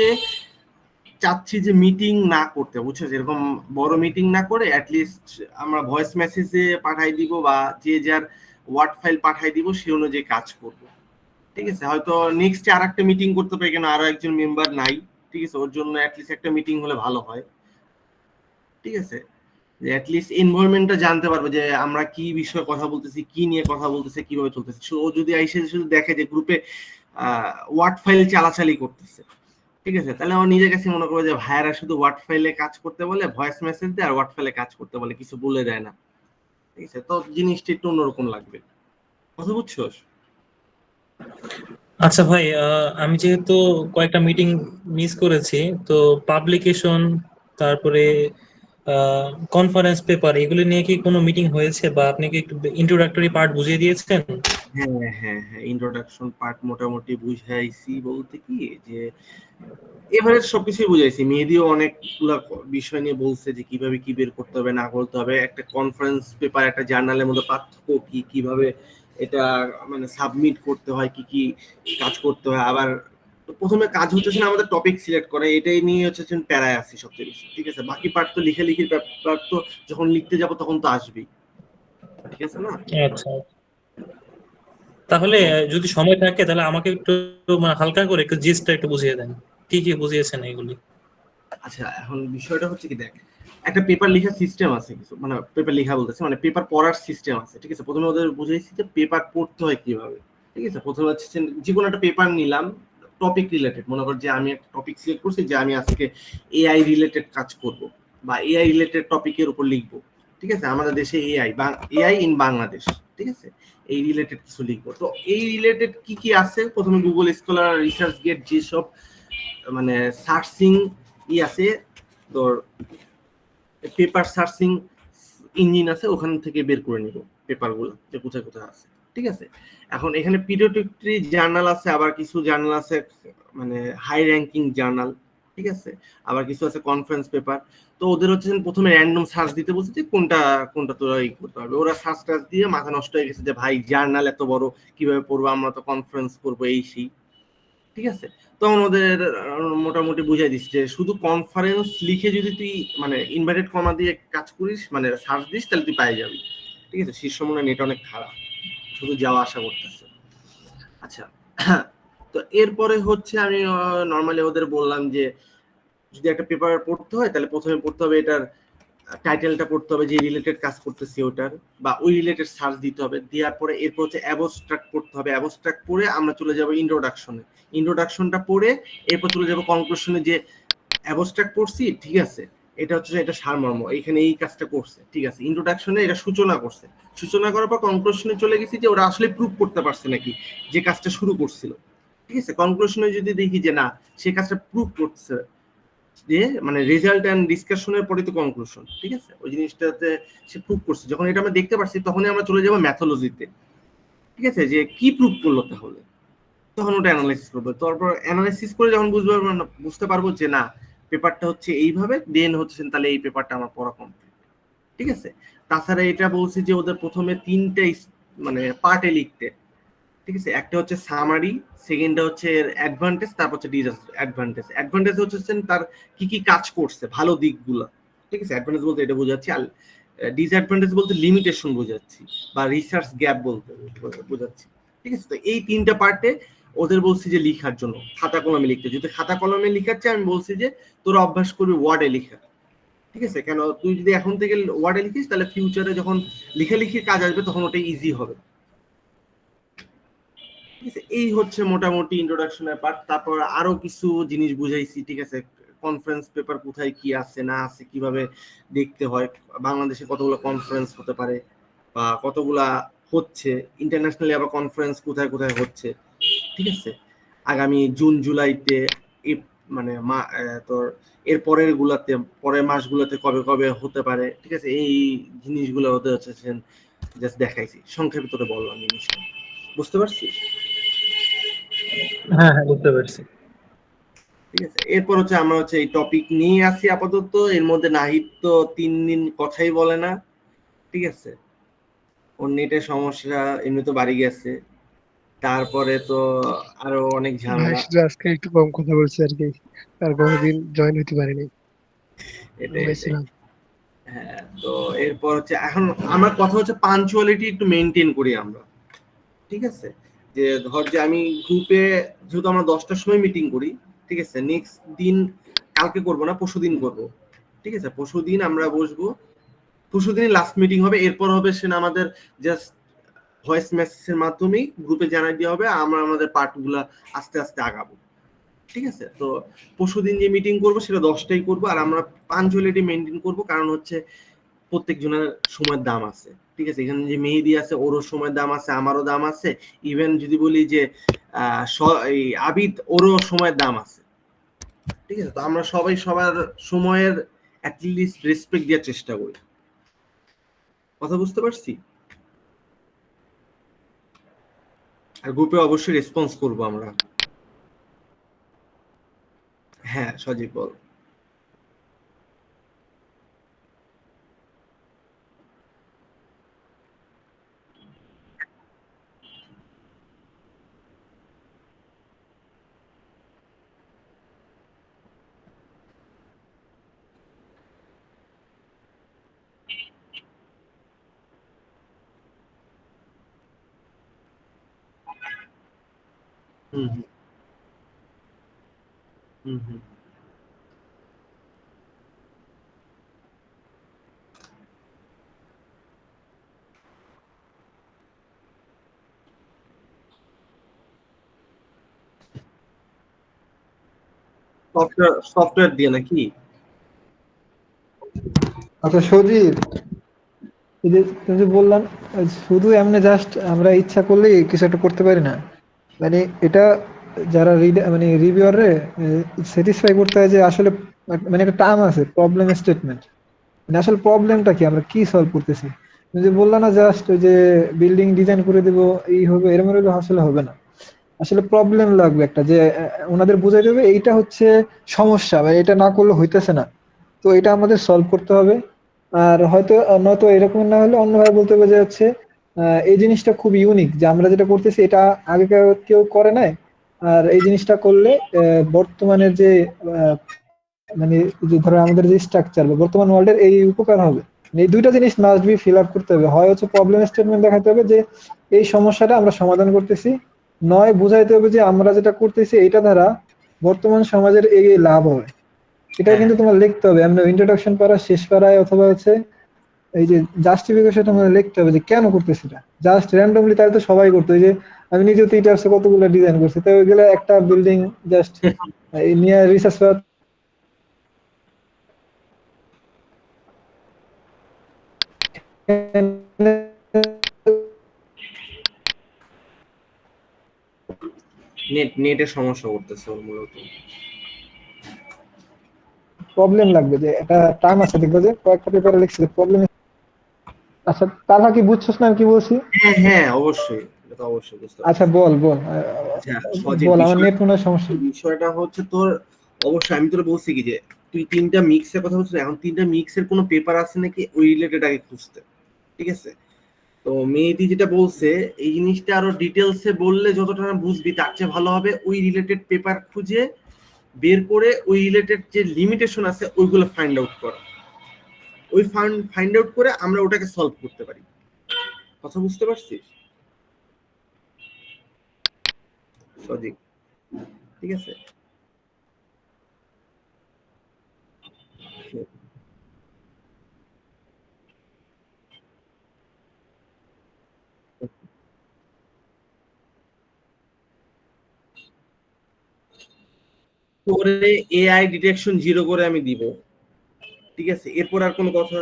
চাচ্ছি যে মিটিং না করতে, বুঝছো, যেরকম বড় মিটিং না করে অ্যাটলিস্ট আমরা ভয়েস মেসেজে পাঠাই দিব, বা যে যার ওয়ার্ড ফাইল পাঠাই দিব, সে অনুযায়ী কাজ করব। ঠিক আছে, হয়তো নেক্সটে আর একটা মিটিং করতে পারি, কেন আরো একজন মেম্বার নাই। ঠিক আছে, ওর জন্য অ্যাটলিস্ট একটা মিটিং হলে ভালো হয়। ঠিক আছে, যে অ্যাটলিস্ট এনভায়রনমেন্টটা জানতে পারবে যে আমরা কি বিষয়ে কথা বলতেছি, কি নিয়ে কথা বলতেছে, কিভাবে চলতেছে। ও যদি আইসে শুধু দেখে যে গ্রুপে ওয়ার্ড ফাইল চালাচালি করতেছে, ঠিক আছে, তাহলে আমার নিজের কাছে মনে করবে যে ভাইয়ারা শুধু ওয়ার্ড ফাইলে কাজ করতে বলে, ভয়েস মেসেজ দেয় আর ওয়ার্ড ফাইলে কাজ করতে বলে, কিছু বলে দেয় না। ঠিক আছে, তো জিনিসটা একটু অন্যরকম লাগবে। কথা বুঝছো? আচ্ছা ভাই, আমি যেহেতু কয়েকটা মিটিং মিস করেছি, তো পাবলিকেশন, তারপরে কনফারেন্স পেপার, এগুলো নিয়ে কি কোনো মিটিং হয়েছে, বা আপনি কি একটু ইন্ট্রোডাক্টরি পার্ট বুঝিয়ে দিয়েছেন? হ্যাঁ হ্যাঁ হ্যাঁ, ইন্ট্রোডাকশন পার্ট মোটামুটি বুঝাইছি, বলতে কি যে এভারেজ সবকিছুই বুঝাইছি। মেহেদিও অনেকগুলা বিষয় নিয়ে বলছে যে কিভাবে কি বের করতে হবে না করতে হবে, একটা কনফারেন্স পেপার একটা জার্নালের মধ্যে পার্থক্য কি, কিভাবে এটা মানে সাবমিট করতে হয়, কি কি কাজ করতে হয়। আবার প্রথমে কাজ হচ্ছে না আমাদের টপিক সিলেক্ট করা, এটাই নিয়ে হচ্ছে প্যারায় আসি সবচেয়ে বেশি। ঠিক আছে, বাকি পার্ট তো লিখির ব্যাপার, তো যখন লিখতে যাব তখন তো আসবেই। ঠিক আছে না? আচ্ছা, তাহলে তো যদি সময় থাকে তাহলে আমাকে একটু মানে হালকা করে একটু জিস্টটা একটু বুঝিয়ে দেন, কি কি বুঝিয়েছেন এগুলি। আচ্ছা, এখন বিষয়টা হচ্ছে কি, দেখ, একটা পেপার লেখার সিস্টেম আছে কিছু, মানে পেপার লেখা বলতেছে মানে পেপার পড়ার সিস্টেম আছে। ঠিক আছে, প্রথমে ওদের বুঝাইছি যে পেপার পড়তে হয় কিভাবে। ঠিক আছে, প্রথমে হচ্ছে যে কোনো একটা পেপার নিলাম টপিক রিলেটেড, মনে কর যে আমি একটা টপিক সিলেক্ট করছি যে আমি আজকে এআই রিলেটেড কাজ করব, বা এআই রিলেটেড টপিকের উপর লিখবো। ঠিক আছে, আমাদের দেশে এআই বা এআই ইন বাংলাদেশ। ঠিক আছে, এই রিলেটেড কিছু লিখবো। তো এই রিলেটেড কি কি আছে, প্রথমে গুগল স্কলার, রিসার্চ গেট, যেসব মানে সার্চিং আছে, তোর পেপার সার্চিং ইঞ্জিন আছে, ওখান থেকে বের করে নিব পেপারগুলো যে কোথায় কোথায় আছে। ঠিক আছে, এখন এখানে পিরিয়ডিকলি জার্নাল আছে, আবার কিছু জার্নাল আছে মানে হাই র্যাঙ্কিং জার্নাল। ঠিক আছে, আবার কিছু আছে কনফারেন্স পেপার। তো ওদের হচ্ছে প্রথমে র্যান্ডম সার্চ দিতে বলছে যে কোনটা কোনটা তোরা ই করতে পারবে। ওরা সার্চ টার্চ দিয়ে মাথা নষ্ট হয়ে গেছে যে ভাই জার্নাল এত বড় কিভাবে পড়বো, আমরা তো কনফারেন্স করবো এই সেই। ঠিক আছে, তখন ওদের মোটামুটি বুঝাই দিস যে শুধু কনফারেন্স লিখে যদি তুই মানে ইনভার্টেড কমা দিয়ে কাজ করিস, মানে সার্চ দিস, তাহলে তুই পেয়ে যাবি। ঠিক আছে, শীর্ষমূল্য নেট অনেক খারাপ, শুধু যাওয়া আসা করতেছে। আচ্ছা, তো এরপরে হচ্ছে আমি নর্মালি ওদের বললাম যে যদি একটা পেপার পড়তে হয় তাহলে প্রথমে পড়তে হবে এটার টাইটেলটা পড়তে হবে, যে রিলেটেড কাজ করতেছি ওটার, বা ওই রিলেটেড সার্চ দিতে হবে। দেওয়ার পরে এরপর হচ্ছে অ্যাবস্ট্রাক্ট পড়তে হবে, অ্যাবস্ট্রাক্ট পড়ে আমরা চলে যাব ইন্ট্রোডাকশনে, ইন্ট্রোডাকশনটা পড়ে এরপর চলে যাব কনক্লুশনে, যে অ্যাবস্ট্রাক্ট পড়ছি, ঠিক আছে, এটা হচ্ছে এটা সারমর্ম, এখানে এই কাজটা করছে। ঠিক আছে, ইন্ট্রোডাকশনে এটা সূচনা করছে, সূচনা করার পর কনক্লুশনে চলে গেছি যে ওরা আসলে প্রুভ করতে পারছে নাকি যে কাজটা শুরু করছিল। ঠিক আছে, কনক্লুশনে যদি দেখি যে না, সে কাজটা প্রুভ করছে, যে মানে রেজাল্ট এন্ড ডিসকাশনের পরে তো কনক্লুশন। ঠিক আছে, ওই জিনিসটাতে সে প্রুভ করছে, যখন এটা আমরা দেখতে পাচ্ছি তখনই আমরা চলে যাবো ম্যাথোলজিতে। ঠিক আছে, যে কি প্রুভ করলো তাহলে। তখন ওটা অ্যানালাইসিস করবো। তারপর অ্যানালাইসিস করে যখন বুঝতে পারবো যে না পেপারটা হচ্ছে এইভাবে, দেন হচ্ছে তাহলে এই পেপারটা আমার পড়া কমপ্লিট। ঠিক আছে। তাছাড়া এটা বলছি যে ওদের প্রথমে তিনটা মানে পার্টে লিখতে। ঠিক আছে। একটা হচ্ছে সামারি, সেকেন্ডটা হচ্ছে এর অ্যাডভান্টেজ, তারপর হচ্ছে ডিসঅ্যাডভান্টেজ। অ্যাডভান্টেজ হচ্ছে তার কি কি কাজ করছে, ভালো দিকগুলো। ঠিক আছে। অ্যাডভান্টেজ বলতে এটা বোঝাচ্ছি, আর ডিসঅ্যাডভান্টেজ বলতে লিমিটেশন বোঝাচ্ছি বা রিসার্চ গ্যাপ বলতে বোঝাচ্ছি। ঠিক আছে। তো এই তিনটা পার্টে ওদের বলছি যে লিখার জন্য খাতা কলমে লিখতে। যদি খাতা কলমে লিখাচ্ছে আমি বলছি যে তোরা অভ্যাস করবি ওয়ার্ডে লিখা। ঠিক আছে। কেন তুই যদি এখন থেকে ওয়ার্ডে লিখিস তাহলে ফিউচারে যখন লেখালেখির কাজ আসবে তখন ওটা ইজি হবে। ঠিক আছে। এই হচ্ছে মোটামুটি ইন্ট্রোডাকশনের পার্ট। তারপর আরো কিছু জিনিস বুঝাইছি। ঠিক আছে। কনফারেন্স পেপার কোথায় কি আছে না আছে, কিভাবে দেখতে হয়, বাংলাদেশে কতগুলো কনফারেন্স হতে পারে বা কতগুলা হচ্ছে, ইন্টারন্যাশনালি আবার কনফারেন্স কোথায় কোথায় হচ্ছে। ঠিক আছে। আগামী জুন জুলাইতে মানে তোর এর পরের গুলাতে, পরের মাসগুলোতে কবে কবে হতে পারে। ঠিক আছে। এই জিনিসগুলো হতে হচ্ছে জাস্ট দেখাইছি, সংক্ষেপে তোরে বললাম জিনিসটা। বুঝতে পারছিস? হ্যাঁ হ্যাঁ, বুঝতে পারছি। ঠিক আছে। এরপর হচ্ছে আমরা হচ্ছে এই টপিক নিয়ে আসি আপাতত। এর মধ্যে নাহিদ তো 3 দিন কথাই বলে না। ঠিক আছে। ওর নেটের সমস্যা এমনি তো বাড়ি গেছে, তারপরে তো আরো অনেক ঝামেলা। আজকে একটু কম কথা বলছি আর কি, আর কোনোদিন জয়েন হতে পারিনি, এটাই এটাই। হয়েছিলাম। হ্যাঁ। তো এরপর হচ্ছে এখন আমার কথা হচ্ছে পাঞ্চুয়ালিটি একটু মেনটেন করি আমরা। ঠিক আছে। যে ধর যে আমি গ্রুপে, যেহেতু আমরা 10টার সময় মিটিং করি। ঠিক আছে। নেক্সট দিন কালকে করব না, পরশুদিন করব। ঠিক আছে। পরশুদিন আমরা বসবো, পরশুদিনই লাস্ট মিটিং হবে। এরপর হবে সেটা আমাদের জাস্ট ভয়েস মেসেজের মাধ্যমেই গ্রুপে জানাই দেওয়া হবে, আমরা আমাদের পার্টগুলা আস্তে আস্তে আগাবো। ঠিক আছে। তো পরশুদিন যে মিটিং করবো সেটা 10টায় করবো, আর আমরা পাঞ্চুয়ালিটি মেনটেন করবো। কারণ হচ্ছে প্রত্যেকজনের সময়ের দাম আছে। ঠিক আছে। এখানে যে মেহেদি আছে ওরও সময়ের দাম আছে, আমারও দাম আছে। ইভেন যদি বলি যে এই আবিদ, ওরও সময়ের দাম আছে। ঠিক আছে। তো আমরা সবাই সবার সময়ের অ্যাটলিস্ট রেসপেক্ট দেওয়ার চেষ্টা করি। কথা বুঝতে পারছি? আর গ্রুপে অবশ্যই রেসপন্স করবো আমরা। হ্যাঁ সজীব বল। হুম হুম হুম হুম। সফটওয়্যার দিয়ে নাকি? আচ্ছা সজীব, এই যে তুমি যে বললাম শুধু এমনি জাস্ট আমরা ইচ্ছা করলেই কিছু একটা করতে পারি না, মানে এটা যারা মানে রিভিউয়ারে স্যাটিসফাই করতে হয় যে আসলে মানে একটা টার্ম আছে প্রবলেম স্টেটমেন্ট, মানে আসলে প্রবলেমটা কি, আমরা কি সলভ করতেছি। তুমি যে বললা না জাস্ট ওই যে বিল্ডিং ডিজাইন করে দেবো এই হবে এরকম হলে আসলে হবে না, আসলে প্রবলেম লাগবে একটা, যে ওনাদের বোঝাই দেবে এইটা হচ্ছে সমস্যা বা এটা না করলে হইতেছে না, তো এটা আমাদের সলভ করতে হবে। আর হয়তো নয়তো এরকম না হলে অন্যভাবে বলতে হবে যে হচ্ছে এই জিনিসটা খুব ইউনিক, যে আমরা যেটা করতেছি এটা আগে কেউ করে নাই, আর এই জিনিসটা করলে বর্তমানের যে আহ, মানে যে ধরো আমাদের যে স্ট্রাকচার বা বর্তমান ওয়ার্ল্ডের এই উপকার হবে, মানে এই দুইটা জিনিস মাস্ট বি ফিল আপ করতে হবে। হয় হচ্ছে প্রবলেম স্টেটমেন্ট দেখাতে হবে যে এই সমস্যাটা আমরা সমাধান করতেছি, নয় বুঝাইতে হবে যে আমরা যেটা করতেছি এটা দ্বারা বর্তমান সমাজের এই এই লাভ হবে। এটা হ্যাঁ কিন্তু তোমার লিখতে হবে এমনি ইন্ট্রোডাকশন পারা শেষ পারায়, অথবা হচ্ছে এই যে জাস্টিফিকেশন তোমার লিখতে হবে যে কেন করতেছি এটা, জাস্ট র্যান্ডমলি তাই তো সবাই করতো। এই যে আমি নিজেও তো ইটার্সে কতগুলো ডিজাইন করছি, তো ওইগুলো একটা বিল্ডিং জাস্ট নিয়ে রিসার্চ নেটের সমস্যা করতেছে ওর মূলত। প্রবলেম লাগবে, যে একটা টার্ম আছে দেখবো যে কয়েকটা পেপারে লিখছে প্রবলেম। আচ্ছা তাহলে কি বুঝছস না আমি কি বলছি? হ্যাঁ হ্যাঁ অবশ্যই এটা তো অবশ্যই বুঝতে আচ্ছা পারছি। বল বল আচ্ছা সজীব, বল, আমার নেট মনে হয় সমস্যা। বিষয়টা হচ্ছে তোর, অবশ্যই আমি তোর বলছি কি যে তুই 3টা মিক্সের কথা বলছিস, এখন 3টা মিক্সের কোনো পেপার আছে নাকি ওই রিলেটেড আগে খুঁজতে, ঠিক আছে? তো মেয়েটি যেটা বলছে এই জিনিসটা আরো ডিটেলসে বললে যতটা না বুঝবি তার চেয়ে ভালো হবে ওই রিলেটেড পেপার খুঁজে বের করে ওই রিলেটেড যে লিমিটেশন আছে ওইগুলো ফাইন্ড আউট করা, ওই ফাইন্ড আউট করে আমরা ওটাকে সলভ করতে পারি। কথা বুঝতে পারছিস সজীব? ঠিক আছে। তোরে এআই ডিটেকশন 0 করে আমি দিব, ঠিক আছে? এরপর আর কোনো কথা?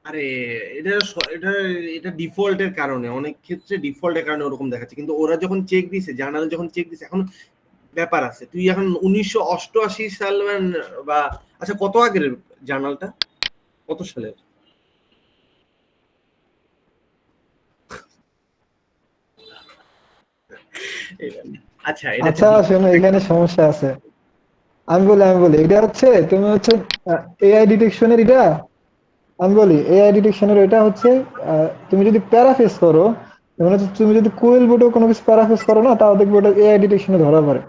আরে এটা এটা এটা ডিফল্টের কারণে, অনেক ক্ষেত্রে ডিফল্টের কারণে ওরকম দেখাচ্ছে, কিন্তু ওরা যখন চেক দিছে, জার্নালে যখন চেক দিছে, এখন ব্যাপার আছে। তুই এখন 1988 সাল বা আচ্ছা কত আগের জার্নালটা, কত সালের? আচ্ছা এটা আচ্ছা শোনো, এখানে সমস্যা আছে। আমি বলি এটা হচ্ছে, তুমি হচ্ছে এআই ডিটেকশনের এটা, আমি বলি এআই ডিটেকশনের এটা হচ্ছে তুমি যদি প্যারাফেস করো, যেমন হচ্ছে তুমি যদি কোয়েল বোর্ডে কোনো কিছু প্যারাফেস করো না, তাও দেখবে ওটা এআই ডিটেকশনে ধরা পড়ে।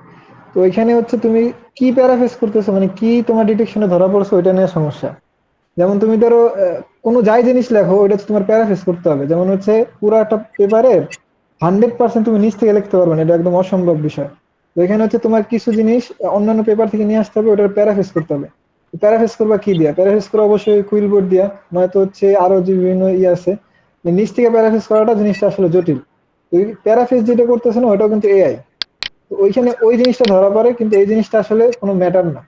তো ওইখানে হচ্ছে তুমি কি প্যারাফেস করতেছো, মানে কি তোমার ডিটেকশনে ধরা পড়ছো, ওইটা নিয়ে সমস্যা। যেমন তুমি ধরো কোনো যাই জিনিস লেখো, ওইটা হচ্ছে তোমার প্যারাফেস করতে হবে। যেমন হচ্ছে পুরো একটা পেপারের 100% তুমি নিচ থেকে লিখতে পারবে না, এটা একদম অসম্ভব বিষয়। তো এখানে হচ্ছে তোমার কিছু জিনিস অন্যান্য পেপার থেকে নিয়ে আসতে হবে, ওটার প্যারাফেস করতে হবে। প্যারাফেস করবা কি দিয়া? প্যারাফেস করে অবশ্যই কুইল বোর্ড দিয়া, নয়তো হচ্ছে আরো যে বিভিন্ন ইয়ে আছে। নিচ থেকে প্যারাফেস করাটা জিনিসটা আসলে জটিল। প্যারাফেস যেটা করতেছে না, ওটাও কিন্তু এআই। তো ওইখানে ওই জিনিসটা ধরা পড়ে, কিন্তু এই জিনিসটা আসলে কোনো ম্যাটার না।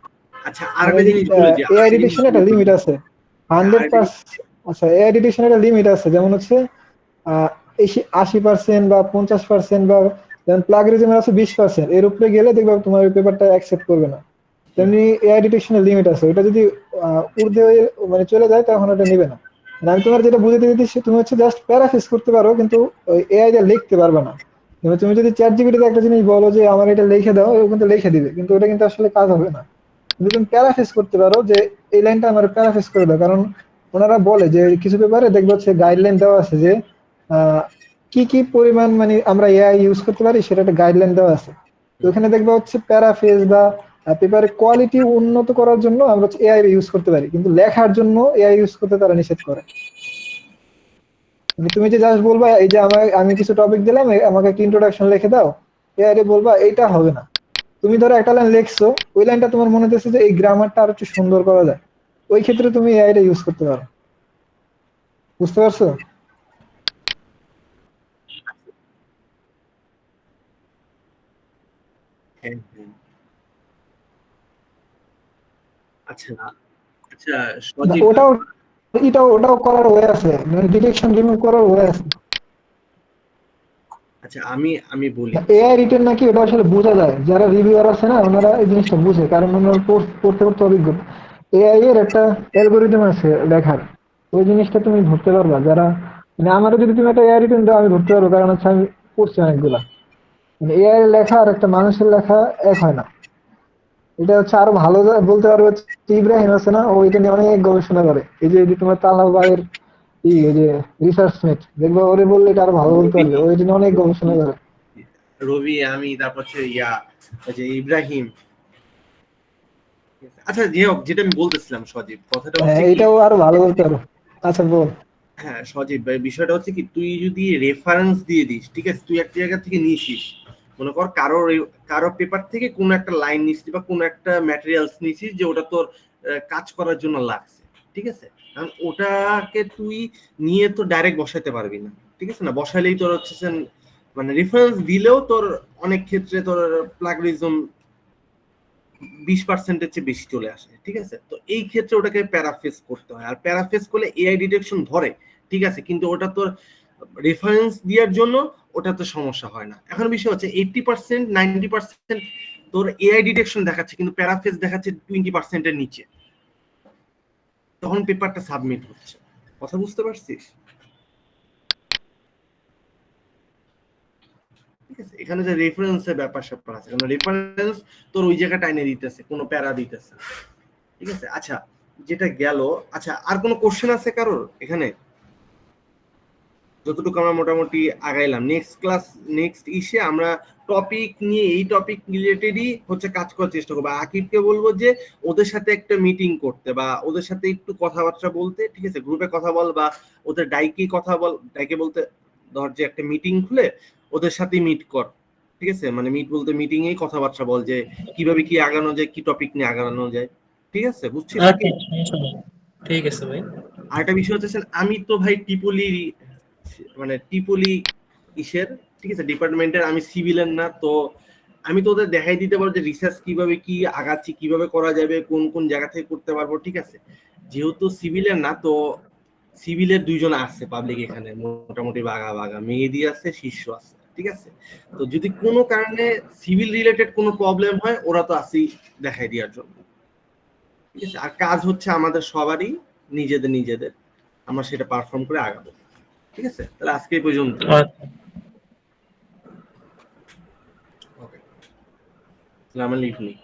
আচ্ছা মানে আরেকটা জিনিস বলে যে, এআই আরেকটা জিনিস ডিটেকশনে একটা বলে লিমিট আছে, হ্যাঁ, হান্ড্রেড আরেকটা জিনিস। পার্সেন্ট। আচ্ছা, এআই ডিটেকশনের একটা লিমিট আছে, যেমন হচ্ছে 80% বা 50% বা যেমন প্লাগরিজম আছে 20%, এর উপরে গেলে দেখবে তোমার ওই পেপারটা অ্যাকসেপ্ট করবে না। তেমনি এআই ডিটেকশনের লিমিট আছে, ওটা যদি ঊর্ধ্বে মানে চলে যায় তখন ওটা নেবে না। মানে আমি তোমার যেটা বুঝাতে দিচ্ছি, তুমি হচ্ছে জাস্ট প্যারাফ্রেজ করতে পারো, কিন্তু ওই এআই দিয়ে লিখতে পারবে না। কিন্তু তুমি যদি চ্যাট জিপিটিতে একটা জিনিস বলো যে আমার এটা লিখে দাও, ও কিন্তু লিখে দিবে, কিন্তু ওটা কিন্তু আসলে কাজ হবে না। কিন্তু তুমি প্যারাফ্রেজ করতে পারো যে এই লাইনটা আমার প্যারাফ্রেজ করে দাও, কারণ ওনারা বলে যে কিছু পেপারে দেখবে হচ্ছে গাইডলাইন দেওয়া আছে যে আহ, কি কি পরিমাণ মানে আমরা এআই ইউজ করতে পারি, সেটা একটা গাইডলাইন দেওয়া আছে। তো ওখানে দেখবে হচ্ছে প্যারাফ্রেজ বা পেপারের কোয়ালিটি উন্নত করার জন্য আমরা হচ্ছে এআই ইউজ করতে পারি, কিন্তু লেখার জন্য এআই ইউজ করতে তারা নিষেধ করে। মানে তুমি যে জাস্ট বলবা এই যে আমি কিছু টপিক দিলাম, আমাকে একটা ইন্ট্রোডাকশন লিখে দাও, এআই রে বলবা এইটা হবে না। তুমি ধরো একটা লাইন লিখছো, ওই লাইনটা তোমার মনে হচ্ছে যে এই গ্রামারটা আরো একটু সুন্দর করা যায়, ওই ক্ষেত্রে তুমি এআই টা ইউজ করতে পারো। বুঝতে পারছো? হ্যাঁ, হ্যাঁ। আচ্ছা আচ্ছা সজীব, ওটাও ওটাও করার ওয়ে আছে, মানে ডিটেকশন রিমুভ করার ওয়ে আছে। আচ্ছা আমি আমি বলি। এআই রিটেন নাকি ওটা আসলে বোঝা যায়, যারা রিভিউয়ার আছে না, ওনারা এই জিনিসটা বুঝে, কারণ ওনারা পড়তে পড়তে অভিজ্ঞ। এআই এর একটা অ্যালগোরিদম আছে লেখার, ওই জিনিসটা তুমি ধরতে পারবা। যারা মানে আমারও যদি তুমি একটা এআই রিটেন দাও, আমি ধরতে পারবো, কারণ হচ্ছে আমি পড়ছি অনেকগুলা। মানে এআই লেখা আর একটা মানুষের লেখা এক হয় না। এটা হচ্ছে আরো ভালো বলতে পারবো হচ্ছে ইব্রাহিম আছে না, ও এটা নিয়ে অনেক গবেষণা করে। এই যে তোমার তালাবাইয়ের এই যে রিসার্চ মেট, দেখবো ওরে বললে এটা আরো ভালো বলতে রবি, পারবে, ও এটা নিয়ে অনেক গবেষণা করে। রবি আমি, তারপর হচ্ছে ওই যে ইব্রাহিম। আচ্ছা যে হোক, যেটা আমি বলতেছিলাম সজীব, কথাটা হ্যাঁ, হচ্ছে কি, এটাও আরো ভালো বলতে পারো। আচ্ছা বল। হ্যাঁ সজীব ভাই, বিষয়টা হচ্ছে কি, তুই যদি রেফারেন্স দিয়ে দিস, ঠিক আছে, তুই একটা জায়গা থেকে নিছিস, মনে কর কারো পেপার থেকে কোনো একটা লাইন নিছিস বা কোনো একটা ম্যাটেরিয়ালস নিছিস যে ওটা তোর কাজ করার জন্য লাগছে, ঠিক আছে? কারণ ওটাকে তুই নিয়ে তো ডাইরেক্ট বসাতে পারবি না, ঠিক আছে? না বসালেই তোর হচ্ছে মানে রেফারেন্স দিলেও তোর অনেক ক্ষেত্রে তোর প্লাগরিজম 20%-এর চেয়ে বেশি চলে আসে, ঠিক আছে? তো এই ক্ষেত্রে ওটাকে প্যারাফ্রেজ করতে হয়, আর প্যারাফ্রেজ করলে এআই ডিটেকশন ধরে, ঠিক আছে, কিন্তু ওটা তোর রেফারেন্স দেওয়ার জন্য ওটা তো সমস্যা হয় না। এখন বিষয় হচ্ছে 80% 90% তোর এআই ডিটেকশন দেখাচ্ছে কিন্তু প্যারাফেজ দেখাচ্ছে 20% নিচে, তখন পেপারটা সাবমিট হচ্ছে। কথা বুঝতে পারছিস? ঠিক আছে, এখানে যে রেফারেন্সের ব্যাপার স্যাপার আছে, কারণ রেফারেন্স তোর ওই জায়গাটা এনে দিতেছে, কোনো প্যারা দিতেছে। ঠিক আছে, আচ্ছা যেটা গেল। আচ্ছা আর কোনো কোশ্চেন আছে কারোর এখানে? যতটুকু আমরা মোটামুটি আগাইলাম, নেক্সট ইসে আমরা টপিক নিয়ে, এই টপিক রিলেটেডই হচ্ছে কাজ করার চেষ্টা করবো। আকিবকে বলবো যে ওদের সাথে একটা মিটিং করতে বা ওদের সাথে একটু কথাবার্তা বলতে, ঠিক আছে, গ্রুপে কথা বল বা ওদের ডাইকে কথা বল, ডাইকে বলতে ধর যে একটা মিটিং খুলে ওদের সাথে মিট কর, ঠিক আছে, মানে মিট বলতে মিটিং এই কথাবার্তা বল যে কিভাবে কি আগানো যায়, কি টপিক নিয়ে আগানো যায়। ঠিক আছে, বুঝছিস আচ্ছা, আকিব? সমস্যা নেই। ঠিক আছে ভাই। আরেকটা বিষয় হচ্ছে আমি তো ভাই টিপলি ইসের, ঠিক আছে, ডিপার্টমেন্টের, আমি সিভিলের না, তো আমি তো ওদের দেখাই দিতে পারবো যে রিসার্চ কিভাবে কি আগাচ্ছি, কিভাবে করা যাবে, কোন কোন জায়গা থেকে করতে পারবো। ঠিক আছে, যেহেতু সিভিলের না, তো সিভিলের 2 জন আছে পাবলিক এখানে, মোটামুটি বাগা বাগা মেহেদি আছে, শীর্ষ আছে। ঠিক আছে, তো যদি কোনো কারণে সিভিল রিলেটেড কোনো প্রবলেম হয়, ওরা তো আছেই দেখাই দেওয়ার জন্য। ঠিক আছে, আর কাজ হচ্ছে আমাদের সবারই নিজেদের, আমরা সেটা পারফর্ম করে আগাবো। ঠিক আছে, তাহলে আজকে এই পর্যন্ত। আচ্ছা। ওকে, তাহলে আমরা লিভ নিই।